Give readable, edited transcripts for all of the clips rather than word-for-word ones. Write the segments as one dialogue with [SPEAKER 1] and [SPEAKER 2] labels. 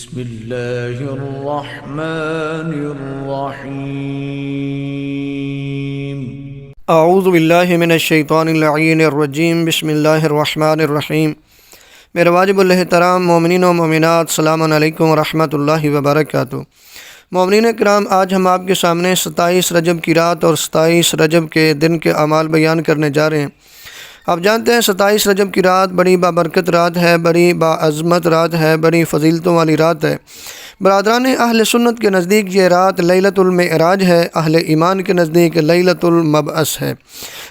[SPEAKER 1] بسم اللہ الرحمن الرحیم۔
[SPEAKER 2] اعوذ باللہ من الشیطان اللعین الرجیم۔ بسم اللہ الرحمن الرحیم۔ میرے واجب الاحترام مومنین و مومنات، السلام علیکم ورحمۃ اللہ وبرکاتہ۔ مومنین کرام، آج ہم آپ کے سامنے 27 رجب کی رات اور 27 رجب کے دن کے اعمال بیان کرنے جا رہے ہیں۔ آپ جانتے ہیں 27 رجب کی رات بڑی بابرکت رات ہے، بڑی باعظمت رات ہے، بڑی فضیلتوں والی رات ہے۔ برادران اہل سنت کے نزدیک یہ رات لیلۃ المعراج ہے، اہل ایمان کے نزدیک لیلۃ المبعث ہے،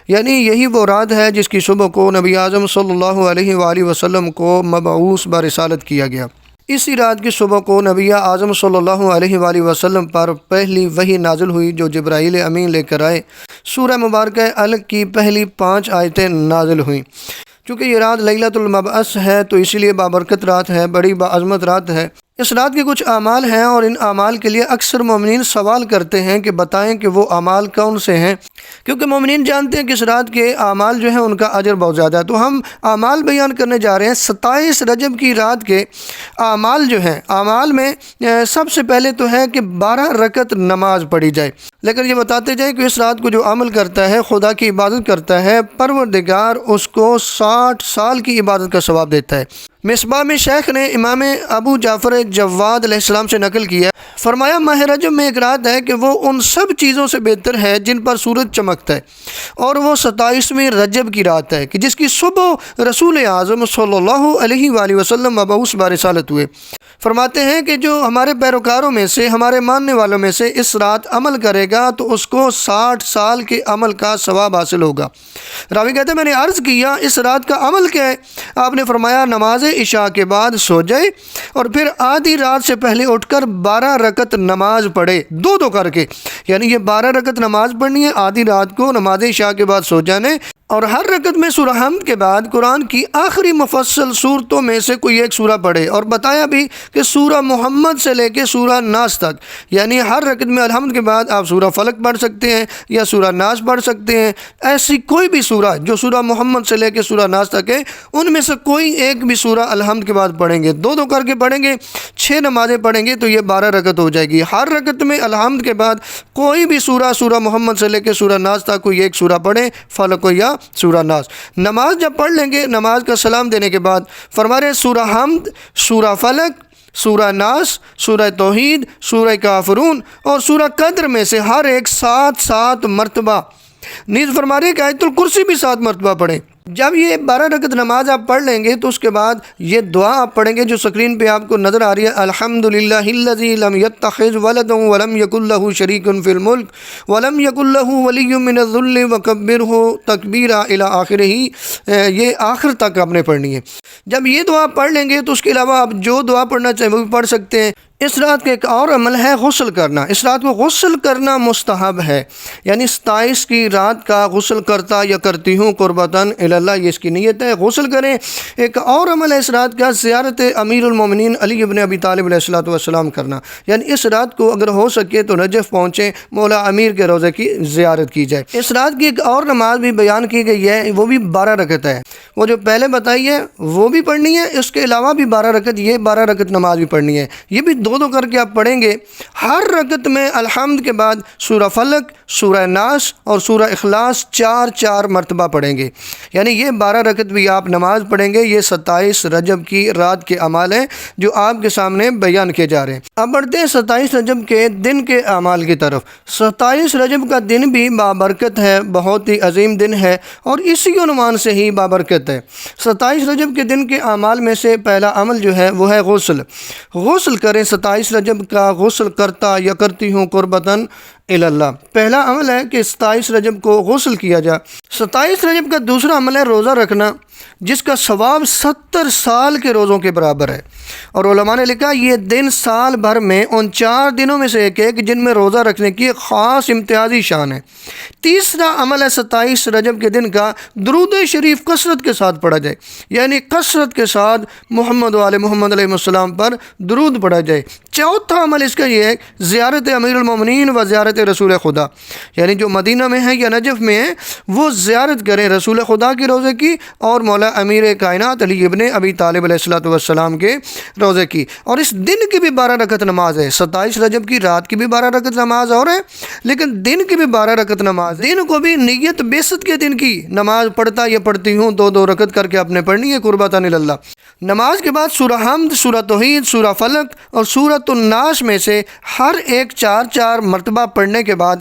[SPEAKER 2] یعنی یہی وہ رات ہے جس کی صبح کو نبی اعظم صلی اللہ علیہ وآلہ وسلم کو مبعوث برسالت کیا گیا۔ اسی رات کی صبح کو نبی اعظم صلی اللہ علیہ وآلہ وسلم پر پہلی وحی نازل ہوئی جو جبرائیل امین لے کر آئے۔ سورہ مبارکہ الگ کی پہلی 5 آیتیں نازل ہوئیں۔ چونکہ یہ رات لیلۃ المبعث ہے تو اسی لیے بابرکت رات ہے، بڑی باعظمت رات ہے۔ اس رات کے کچھ اعمال ہیں اور ان اعمال کے لیے اکثر مومنین سوال کرتے ہیں کہ بتائیں کہ وہ اعمال کون سے ہیں، کیونکہ مومنین جانتے ہیں کہ اس رات کے اعمال جو ہیں ان کا اجر بہت زیادہ ہے۔ تو ہم اعمال بیان کرنے جا رہے ہیں 27 رجب کی رات کے اعمال جو ہیں۔ اعمال میں سب سے پہلے تو ہے کہ 12 رکعت نماز پڑھی جائے، لیکن یہ بتاتے جائیں کہ اس رات کو جو عمل کرتا ہے، خدا کی عبادت کرتا ہے، پروردگار اس کو 60 سال کی عبادت کا ثواب دیتا ہے۔ مصباح میں شیخ نے امام ابو جعفر جواد علیہ السلام سے نقل کیا، فرمایا ماہ رجب میں ایک رات ہے کہ وہ ان سب چیزوں سے بہتر ہے جن پر سورج چمکتا ہے، اور وہ 27ویں رجب کی رات ہے کہ جس کی صبح رسول اعظم صلی اللہ علیہ وآلہ وسلم مبعوث برسالت ہوئے۔ فرماتے ہیں کہ جو ہمارے پیروکاروں میں سے، ہمارے ماننے والوں میں سے اس رات عمل کرے گا تو اس کو 60 سال کے عمل کا ثواب حاصل ہوگا۔ راوی کہتے ہیں میں نے عرض کیا اس رات کا عمل کیا ہے؟ آپ نے فرمایا نماز عشاء کے بعد سو جائے اور پھر آدھی رات سے پہلے اٹھ کر 12 رکعت نماز پڑھے، دو کر کے، یعنی یہ 12 رکعت نماز پڑھنی ہے آدھی رات کو، نماز عشاء کے بعد سو جانے، اور ہر رکعت میں سورہ حمد کے بعد قرآن کی آخری مفصل صورتوں میں سے کوئی ایک سورہ پڑھے، اور بتایا بھی کہ سورہ محمد سے لے کے سورہ ناس تک، یعنی ہر رکعت میں الحمد کے بعد آپ سورہ فلق پڑھ سکتے ہیں یا سورہ ناس پڑھ سکتے ہیں۔ ایسی کوئی بھی سورہ جو سورہ محمد سے لے کے سورہ ناس تک ہے، ان میں سے کوئی ایک بھی سورہ الحمد کے بعد پڑھیں گے، دو کر کے پڑھیں گے، 6 نمازیں پڑھیں گے تو یہ 12 رکعت ہو جائے گی۔ ہر رکعت میں الحمد کے بعد کوئی بھی سورہ محمد سے لے کے سورہ ناس تک کوئی ایک سورہ پڑھیں، فلق ہو یا سورہ ناس۔ نماز جب پڑھ لیں گے، نماز کا سلام دینے کے بعد فرما رہے سورہ حمد، سورہ فلق، سورہ ناس، سورہ توحید، سورہ کافرون اور سورہ قدر میں سے ہر ایک 7 مرتبہ، نیز فرما رہے کہ آیت الکرسی بھی 7 مرتبہ پڑھیں۔ جب یہ 12 رکعت نماز آپ پڑھ لیں گے تو اس کے بعد یہ دعا آپ پڑھیں گے جو سکرین پہ آپ کو نظر آ رہی ہے، الحمدللہ الذی لم یتخذ ولدا ولم یکن لہ شریک فی الملک ولم یکن لہ ولی من الذل وکبرہ تکبیرا الی آخرہ۔ یہ آخر تک آپ نے پڑھنی ہے۔ جب یہ دعا پڑھ لیں گے تو اس کے علاوہ آپ جو دعا پڑھنا چاہیں وہ بھی پڑھ سکتے ہیں۔ اس رات کا ایک اور عمل ہے غسل کرنا۔ اس رات کو غسل کرنا مستحب ہے، یعنی 27 کی رات کا غسل کرتا یا کرتی ہوں قربتاً الی اللہ، یہ اس کی نیت ہے، غسل کریں۔ ایک اور عمل ہے اس رات کا زیارت امیر المومنین علی ابن ابی طالب علیہ السلام کرنا، یعنی اس رات کو اگر ہو سکے تو نجف پہنچیں، مولا امیر کے روضے کی زیارت کی جائے۔ اس رات کی ایک اور نماز بھی بیان کی گئی ہے، وہ بھی 12 رکعت ہے، وہ جو پہلے بتائی ہے وہ بھی پڑھنی ہے، اس کے علاوہ بھی 12 رکعت، یہ 12 رکعت نماز بھی پڑھنی ہے، یہ بھی دو کر کے آپ پڑھیں گے۔ ہر رکعت میں الحمد کے بعد سورہ فلق، سورہ ناس اور سورہ اخلاص 4 مرتبہ پڑھیں گے، یعنی یہ 12 رکعت بھی آپ نماز پڑھیں گے۔ یہ 27 رجب کی رات کے اعمال ہیں جو آپ کے سامنے بیان کیے جا رہے ہیں۔ اب بڑھتے ہیں 27 رجب کے دن کے اعمال کی طرف۔ 27 رجب کا دن بھی بابرکت ہے، بہت ہی عظیم دن ہے اور اسی عنوان سے ہی بابرکت ہے۔ 27 رجب کے دن کے اعمال میں سے پہلا عمل جو ہے وہ ہے غسل کریں۔ 27 رجب کا غسل کرتا یا کرتی ہوں قربتاً الی اللہ، پہلا عمل ہے کہ 27 رجب کو غسل کیا جائے۔ 27 رجب کا دوسرا عمل ہے روزہ رکھنا، جس کا ثواب 70 سال کے روزوں کے برابر ہے، اور علماء نے لکھا یہ دن سال بھر میں ان 4 دنوں میں سے ایک ہے کہ جن میں روزہ رکھنے کی خاص امتیازی شان ہے۔ تیسرا عمل ہے 27 رجب کے دن کا درود شریف کثرت کے ساتھ پڑھا جائے، یعنی کثرت کے ساتھ محمد و آل محمد علیہ السلام پر درود پڑھا جائے۔ چوتھا عمل اس کا یہ ہے زیارت امیر المومنین و زیارت رسول خدا، یعنی جو مدینہ میں ہے یا نجف میں ہے وہ زیارت کریں رسول خدا کے روضے کی اور مولا امیر کائنات علی ابن ابی طالب علیہ الصلوۃ والسلام کے روضے کی۔ اور اس دن کی بھی 12 رکعت نماز ہے، 27 رجب کی رات کی بھی 12 رکعت نماز اور ہے، لیکن دن کی بھی 12 رکعت نماز، دن کو بھی نیت بیست کے دن کی نماز پڑھتا یا پڑھتی ہوں 2 رکعت کر کے آپ نے پڑھنی ہے قربتاً اللہ۔ نماز کے بعد سورہ حمد، سورہ توحید، سورہ فلق اور سورۃ الناس میں سے ہر ایک 4 مرتبہ پڑھنے کے بعد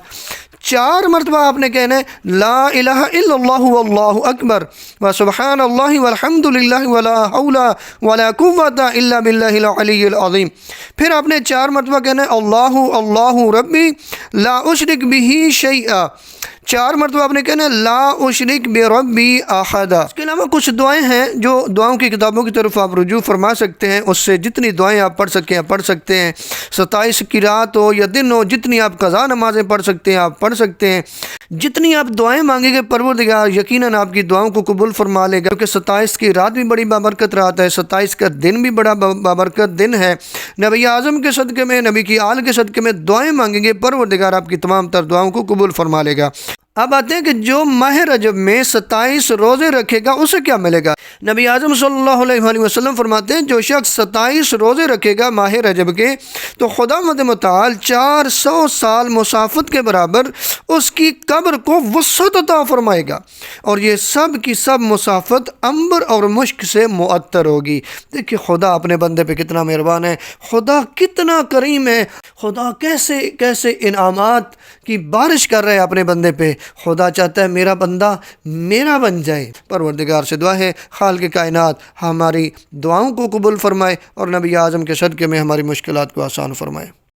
[SPEAKER 2] 4 مرتبہ آپ نے کہنا ہے لا الہ الا اللہ واللہ اکبر و سبحان اللہ والحمد للہ ولا حول ولا قوۃ الا باللہ العلی العظیم۔ پھر آپ نے 4 مرتبہ کہنا ہے اللہ اللہ ربی لا اشرک بہ شیئا، 4 مرتبہ آپ نے کہنا ہے لا اشرک بربی احدا۔ اس کے علاوہ کچھ دعائیں ہیں جو دعاؤں کی کتابوں کی طرف آپ رجوع فرما سکتے ہیں، اس سے جتنی دعائیں آپ پڑھ سکیں پڑھ سکتے ہیں، 27 کی رات ہو یا دن ہو، جتنی آپ قضا نمازیں پڑھ سکتے ہیں آپ پڑھ سکتے ہیں، جتنی آپ دعائیں مانگیں گے پروردگار یقیناً آپ کی دعاؤں کو قبول فرما لے گا، کیونکہ 27 کی رات بھی بڑی بابرکت رات ہے، 27 کا دن بھی بڑا بابرکت دن ہے۔ نبی اعظم کے صدقے میں، نبی کی آل کے صدقے میں دعائیں مانگیں گے پروردگار آپ کی تمام تر دعاؤں کو قبول فرما لے گا۔ اب آتے ہیں کہ جو ماہ رجب میں 27 روزے رکھے گا اسے کیا ملے گا۔ نبی اعظم صلی اللہ علیہ وآلہ وسلم فرماتے ہیں جو شخص 27 روزے رکھے گا ماہ رجب کے تو خداوند متعال 400 سال مسافت کے برابر اس کی قبر کو وسعت عطا فرمائے گا، اور یہ سب کی سب مسافت عنبر اور مشک سے معطر ہوگی۔ دیکھیے خدا اپنے بندے پہ کتنا مہربان ہے، خدا کتنا کریم ہے، خدا کیسے کیسے انعامات کی بارش کر رہے ہیں اپنے بندے پہ۔ خدا چاہتا ہے میرا بندہ میرا بن جائے۔ پروردگار سے دعا ہے خالق کائنات ہماری دعاؤں کو قبول فرمائے اور نبی اعظم کے صدقے میں ہماری مشکلات کو آسان فرمائے۔